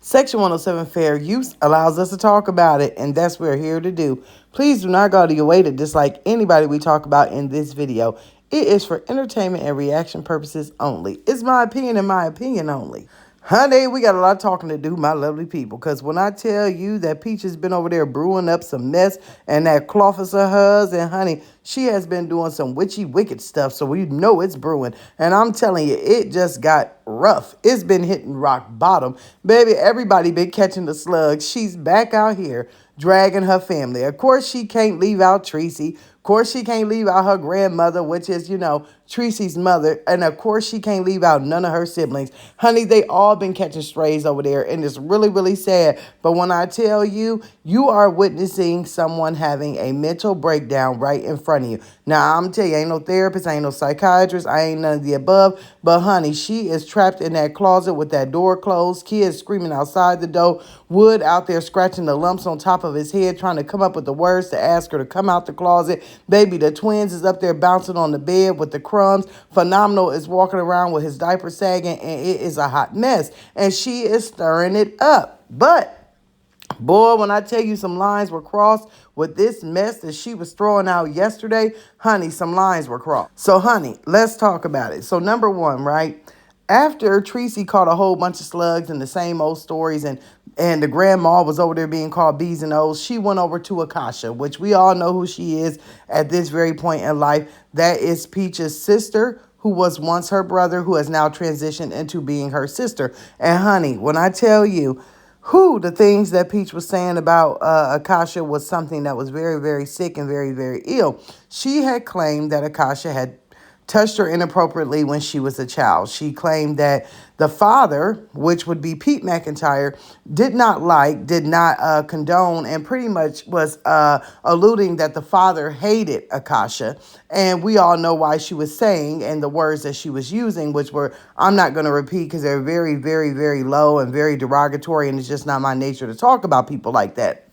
Section 107 fair use allows us to talk about it, and that's what we're here to do. Please do not go to your way to dislike anybody we talk about in this video. It is for entertainment and reaction purposes only. It's my opinion and my opinion only. Honey, we got a lot of talking to do, my lovely people, because when I tell you that Peach has been over there brewing up some mess and that cloth is of hers, and honey, she has been doing some witchy, wicked stuff, so we know it's brewing. And I'm telling you, it just got rough. It's been hitting rock bottom. Baby, everybody been catching the slugs. She's back out here dragging her family. Of course, she can't leave out Tracy. Of course, she can't leave out her grandmother, which is, Tracy's mother. And of course, she can't leave out none of her siblings. Honey, they all been catching strays over there. And it's really, really sad. But when I tell you, you are witnessing someone having a mental breakdown right in front of you. Now, I'm telling you, I ain't no therapist, I ain't no psychiatrist, I ain't none of the above. But honey, she is trapped in that closet with that door closed, kids screaming outside the door, Wood out there scratching the lumps on top of his head, trying to come up with the words to ask her to come out the closet. Baby, the twins is up there bouncing on the bed with the crumbs. Phenomenal is walking around with his diaper sagging, and it is a hot mess. And she is stirring it up. But boy, when I tell you some lines were crossed with this mess that she was throwing out yesterday, honey, some lines were crossed. So, honey, let's talk about it. So, number one, right? After Tracy caught a whole bunch of slugs and the same old stories, and the grandma was over there being called B's and O's, she went over to Aakosha, which we all know who she is at this very point in life. That is Peach's sister, who was once her brother, who has now transitioned into being her sister. And honey, when I tell you, the things that Peach was saying about Aakosha was something that was very, very sick and very, very ill. She had claimed that Aakosha had touched her inappropriately when she was a child. She claimed that the father, which would be Pete McIntyre, did not condone, and pretty much was alluding that the father hated Aakosha. And we all know why she was saying, and the words that she was using, which were, I'm not going to repeat because they're very, very, very low and very derogatory, and it's just not my nature to talk about people like that.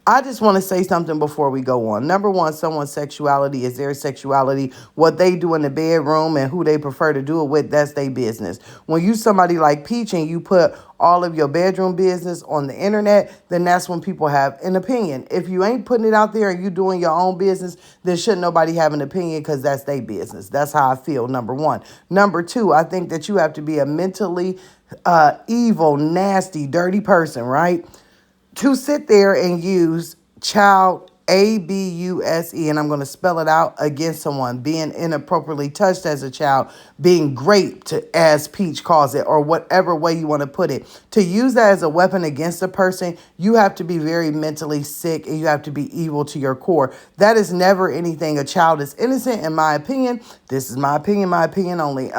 I just want to say something before we go on. Number one, someone's sexuality is their sexuality. What they do in the bedroom and who they prefer to do it with, that's their business. When you somebody like Peach and you put all of your bedroom business on the internet, then that's when people have an opinion. If you ain't putting it out there and you doing your own business, then shouldn't nobody have an opinion, because that's their business. That's how I feel, number one. Number two, I think that you have to be a mentally evil, nasty, dirty person, right? To sit there and use child abuse, and I'm going to spell it out, against someone, being inappropriately touched as a child, being raped, as Peach calls it, or whatever way you want to put it. To use that as a weapon against a person, you have to be very mentally sick, and you have to be evil to your core. That is never anything. A child is innocent, in my opinion. This is my opinion only.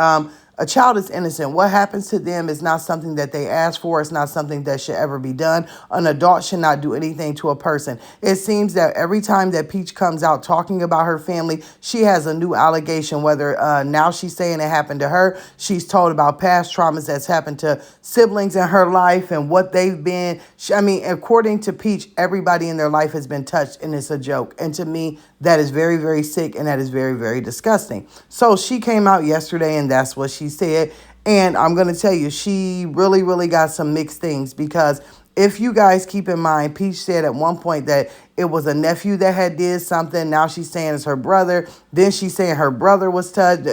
A child is innocent. What happens to them is not something that they ask for. It's not something that should ever be done. An adult should not do anything to a person. It seems that every time that Peach comes out talking about her family, she has a new allegation, whether now she's saying it happened to her. She's told about past traumas that's happened to siblings in her life and what they've been. According to Peach, everybody in their life has been touched, and it's a joke. And to me, that is very, very sick, and that is very, very disgusting. So she came out yesterday, and that's what she said. And I'm going to tell you, she really, really got some mixed things, because if you guys keep in mind, Peach said at one point that it was a nephew that had did something. Now she's saying it's her brother. Then she's saying her brother was touched.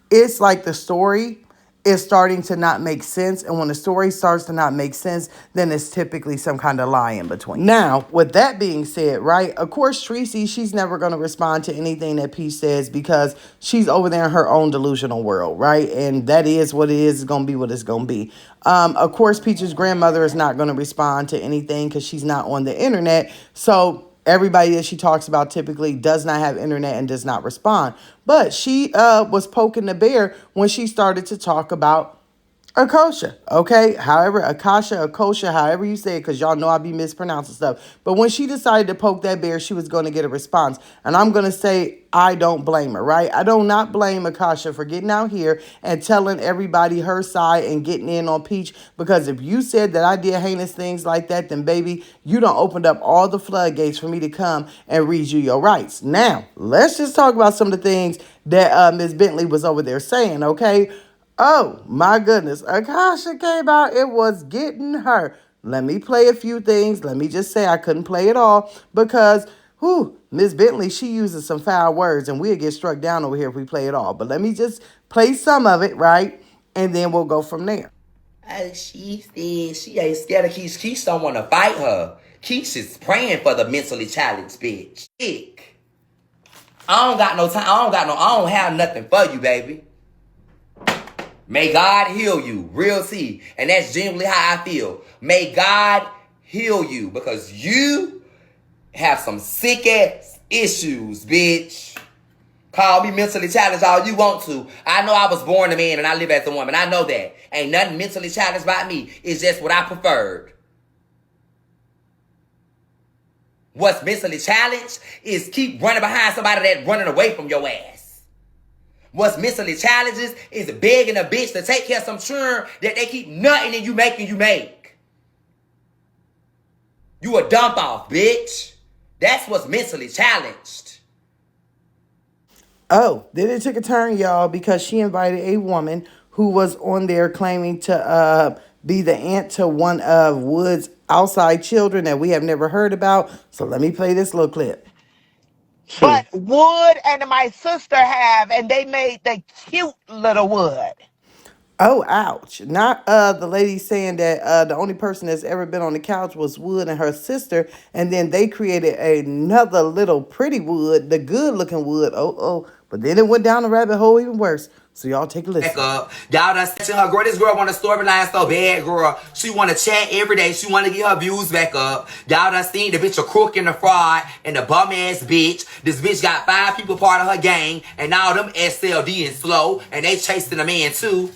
It's like the story is starting to not make sense. And when the story starts to not make sense, then it's typically some kind of lie in between. Now, with that being said, right, of course, Tracy, she's never going to respond to anything that Peach says, because she's over there in her own delusional world, right? And that is what it is. It's going to be what it's going to be. Of course, Peach's grandmother is not going to respond to anything because she's not on the internet. So everybody that she talks about typically does not have internet and does not respond. But she was poking the bear when she started to talk about Aakosha, okay? However, Aakosha, however you say it, because y'all know I be mispronouncing stuff. But when she decided to poke that bear, she was going to get a response. And I'm going to say I don't blame her, right? I do not blame Aakosha for getting out here and telling everybody her side and getting in on Peach. Because if you said that I did heinous things like that, then baby, you done opened up all the floodgates for me to come and read you your rights. Now, let's just talk about some of the things that Ms. Bentley was over there saying, okay? Oh my goodness. Akasha came out. It was getting her. Let me play a few things. Let me just say I couldn't play it all because Miss Bentley, she uses some foul words and we'll get struck down over here if we play it all. But let me just play some of it, right? And then we'll go from there. She said she ain't scared of Keisha. Keisha don't want to fight her. Keisha's praying for the mentally challenged bitch. Ick. I don't got no time. I don't have nothing for you, baby. May God heal you. Real T. And that's genuinely how I feel. May God heal you because you have some sick ass issues, bitch. Call me mentally challenged all you want to. I know I was born a man and I live as a woman. I know that. Ain't nothing mentally challenged about me. It's just what I preferred. What's mentally challenged is keep running behind somebody that's running away from your ass. What's mentally challenged is begging a bitch to take care of some churn that they keep nutting and you making you make. You a dump off, bitch. That's what's mentally challenged. Oh, then it took a turn, y'all, because she invited a woman who was on there claiming to be the aunt to one of Wood's outside children that we have never heard about. So let me play this little clip. But Wood and my sister have, and they made the cute little Wood. Oh, ouch. Not the lady saying that the only person that's ever been on the couch was Wood and her sister, and then they created another little pretty Wood, the good looking Wood. Oh. But then it went down the rabbit hole even worse. So y'all take a listen. Back up. Y'all done seen her, girl. This girl want a storyline so bad, girl. She want to chat every day. She want to get her views back up. Y'all done seen the bitch a crook and a fraud and a bum ass bitch. This bitch got 5 people part of her gang, and now them SLD and slow, and they chasing a man too.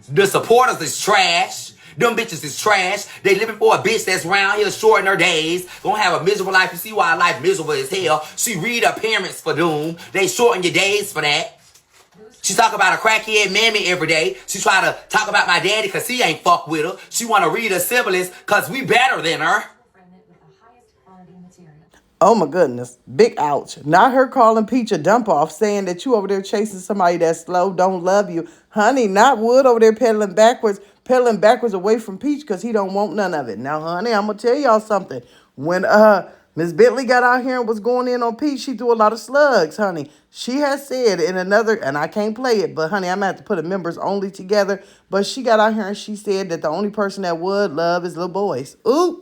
The supporters is trash. Them bitches is trash. They living for a bitch that's round here shorting her days. Gonna have a miserable life. You see why life miserable as hell. She read her parents for doom. They shorten your days for that. She talk about a crackhead mammy every day. She try to talk about my daddy because he ain't fuck with her. She want to read her siblings because we better than her. Oh my goodness. Big ouch. Not her calling Peach a dump off, saying that you over there chasing somebody that's slow, don't love you. Honey, not Wood over there pedaling backwards away from Peach because he don't want none of it. Now, honey, I'm going to tell y'all something. When Miss Bentley got out here and was going in on Peach, she threw a lot of slugs, honey. She has said in another, and I can't play it, but honey, I'm going to have to put a members only together. But she got out here and she said that the only person that would love is little boys. Ooh.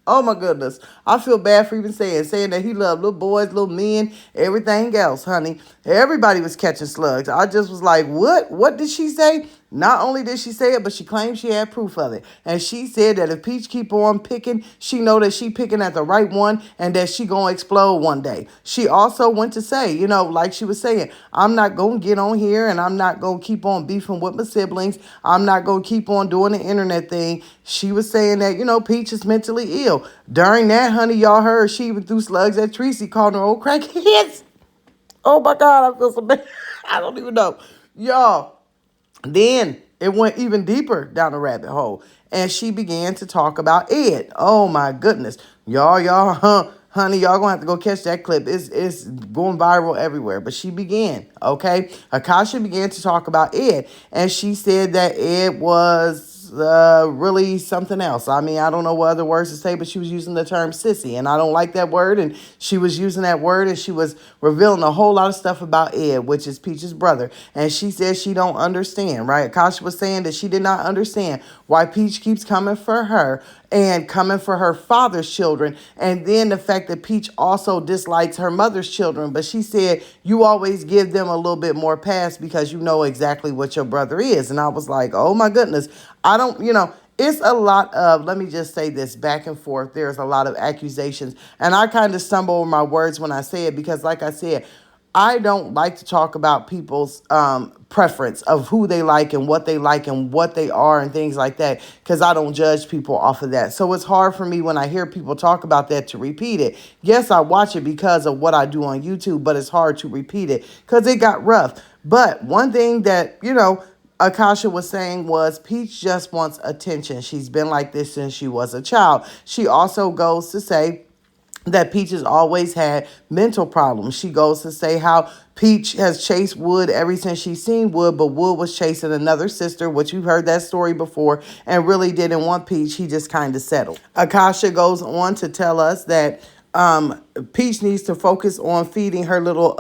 Oh my goodness. I feel bad for even saying that he loved little boys, little men, everything else, honey. Everybody was catching slugs. I just was like, what? What did she say? Not only did she say it, but she claimed she had proof of it. And she said that if Peach keep on picking, she know that she picking at the right one and that she gonna explode one day. She also went to say, like she was saying, I'm not gonna get on here and I'm not gonna keep on beefing with my siblings. I'm not gonna keep on doing the internet thing. She was saying that, Peach is mentally ill. During that, honey, y'all heard she even threw slugs at Tracy, calling her old crackheads. Oh my God, I feel so bad. I don't even know. Y'all. Then it went even deeper down the rabbit hole. And she began to talk about Ed. Oh my goodness. Honey, y'all gonna have to go catch that clip. It's going viral everywhere. But she began, okay? Aakosha began to talk about Ed. And she said that Ed was really something else. I mean, I don't know what other words to say, but she was using the term sissy. And I don't like that word. And she was using that word and she was revealing a whole lot of stuff about Ed, which is Peach's brother. And she said she don't understand, right? Aakosha was saying that she did not understand why Peach keeps coming for her and coming for her father's children. And then the fact that Peach also dislikes her mother's children. But she said, you always give them a little bit more pass because you know exactly what your brother is. And I was like, oh my goodness. I don't, it's a lot of, let me just say this, back and forth. There's a lot of accusations. And I kind of stumble over my words when I say it because, like I said, I don't like to talk about people's preference of who they like and what they are and things like that because I don't judge people off of that. So it's hard for me when I hear people talk about that to repeat it. Yes, I watch it because of what I do on YouTube, but it's hard to repeat it because it got rough. But one thing that, Aakosha was saying was Peach just wants attention. She's been like this since she was a child. She also goes to say that Peach has always had mental problems. She goes to say how Peach has chased Wood ever since she's seen Wood, but Wood was chasing another sister, which you've heard that story before, and really didn't want Peach. He just kind of settled. Aakosha goes on to tell us that Peach needs to focus on feeding her little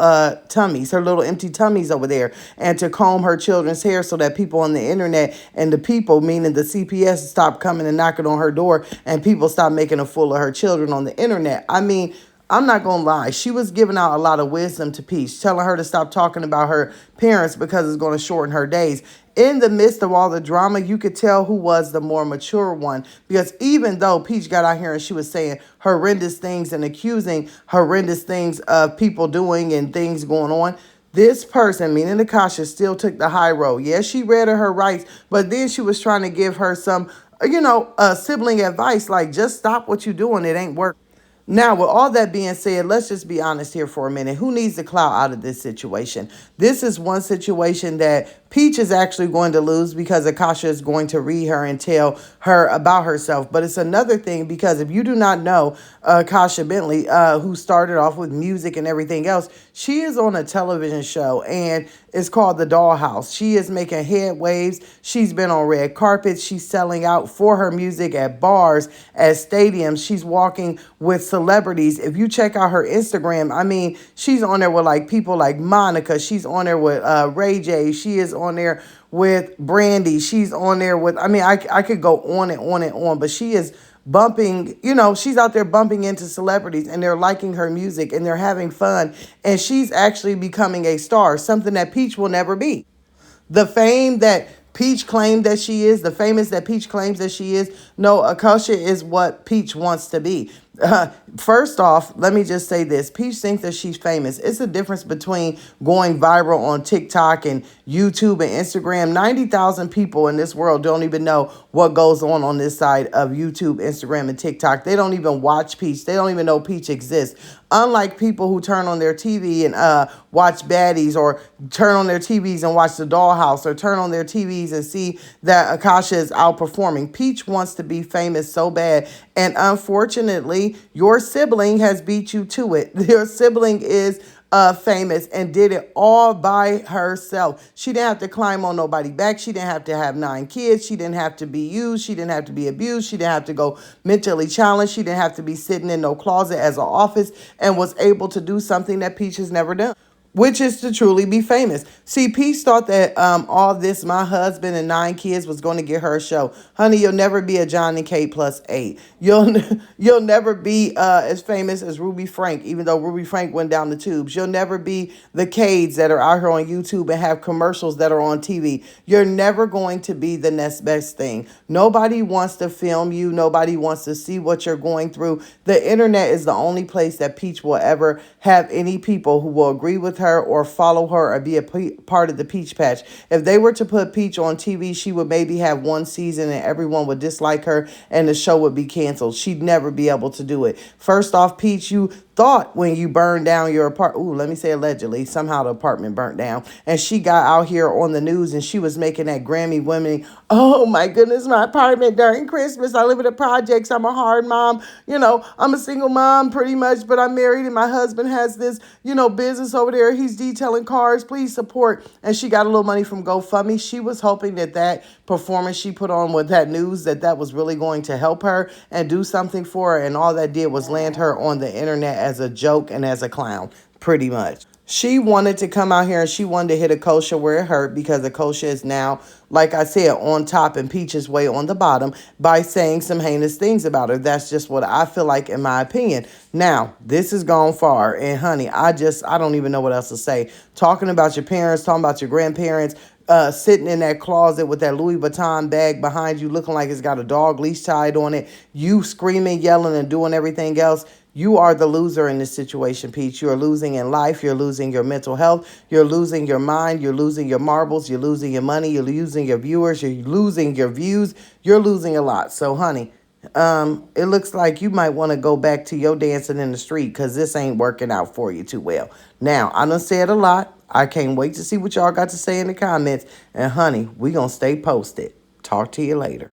tummies, her little empty tummies over there, and to comb her children's hair so that people on the internet and the people, meaning the CPS, stop coming and knocking on her door and people stop making a fool of her children on the internet. I mean, I'm not going to lie. She was giving out a lot of wisdom to Peach, telling her to stop talking about her parents because it's going to shorten her days. In the midst of all the drama, you could tell who was the more mature one, because even though Peach got out here and she was saying horrendous things and accusing horrendous things of people doing and things going on, this person, meaning Aakosha, still took the high road. Yes, she read her rights, but then she was trying to give her some, sibling advice, like just stop what you're doing. It ain't working. Now, with all that being said, let's just be honest here for a minute. Who needs the clout out of this situation? This is one situation that Peach is actually going to lose because Aakosha is going to read her and tell her about herself. But it's another thing because if you do not know Aakosha Bentley, who started off with music and everything else, she is on a television show and it's called The Dollhouse. She is making head waves. She's been on red carpets. She's selling out for her music at bars, at stadiums. She's walking with celebrities. If you check out her Instagram, I mean, she's on there with like people like Monica. She's on there with Ray J. She is on there with Brandy. She's on there with, I mean, I could go on and on and on, but she is bumping, she's out there bumping into celebrities and they're liking her music and they're having fun. And she's actually becoming a star, something that Peach will never be. The fame that Peach claimed that she is, the famous that Peach claims that she is, no, Aakosha is what Peach wants to be. First off, let me just say this. Peach thinks that she's famous. It's a difference between going viral on TikTok and YouTube and Instagram. 90,000 people in this world don't even know what goes on this side of YouTube, Instagram, and TikTok. They don't even watch Peach. They don't even know Peach exists. Unlike people who turn on their TV and watch baddies, or turn on their TVs and watch The Dollhouse, or turn on their TVs and see that Aakosha is outperforming. Peach wants to be famous so bad. And unfortunately, your sibling has beat you to it. Your sibling is famous and did it all by herself. She didn't have to climb on nobody's back. She didn't have to have 9 kids. She didn't have to be used. She didn't have to be abused. She didn't have to go mentally challenged. She didn't have to be sitting in no closet as an office, and was able to do something that Peach has never done, which is to truly be famous. See, Peach thought that all this, my husband and 9 kids, was going to get her a show. Honey, you'll never be a John and Kate plus 8. You'll never be as famous as Ruby Frank, even though Ruby Frank went down the tubes. You'll never be the Cades that are out here on YouTube and have commercials that are on TV. You're never going to be the next best thing. Nobody wants to film you. Nobody wants to see what you're going through. The internet is the only place that Peach will ever have any people who will agree with her or follow her or be a part of the Peach Patch. If they were to put Peach on TV, she would maybe have one season and everyone would dislike her and the show would be canceled. She'd never be able to do it. First off, Peach, you thought when you burned down your apartment, let me say allegedly, somehow the apartment burnt down, and she got out here on the news and she was making that Grammy women, oh my goodness, my apartment during Christmas, I live in the projects, I'm a hard mom, I'm a single mom pretty much, but I'm married and my husband has this, business over there, he's detailing cars, please support. And she got a little money from GoFundMe. She was hoping that performance she put on with that news, that was really going to help her and do something for her, and all that did was land her on the internet as a joke and as a clown, pretty much. She wanted to come out here and she wanted to hit Aakosha where it hurt, because Aakosha is now, like I said, on top and Peach is way on the bottom by saying some heinous things about her. That's just what I feel like, in my opinion. Now, this has gone far, and honey, I don't even know what else to say. Talking about your parents, talking about your grandparents, sitting in that closet with that Louis Vuitton bag behind you looking like it's got a dog leash tied on it, you screaming, yelling, and doing everything else. You are the loser in this situation, Peach. You are losing in life. You're losing your mental health. You're losing your mind. You're losing your marbles. You're losing your money. You're losing your viewers. You're losing your views. You're losing a lot. So, honey, it looks like you might want to go back to your dancing in the street, because this ain't working out for you too well. Now, I done said a lot. I can't wait to see what y'all got to say in the comments. And, honey, we going to stay posted. Talk to you later.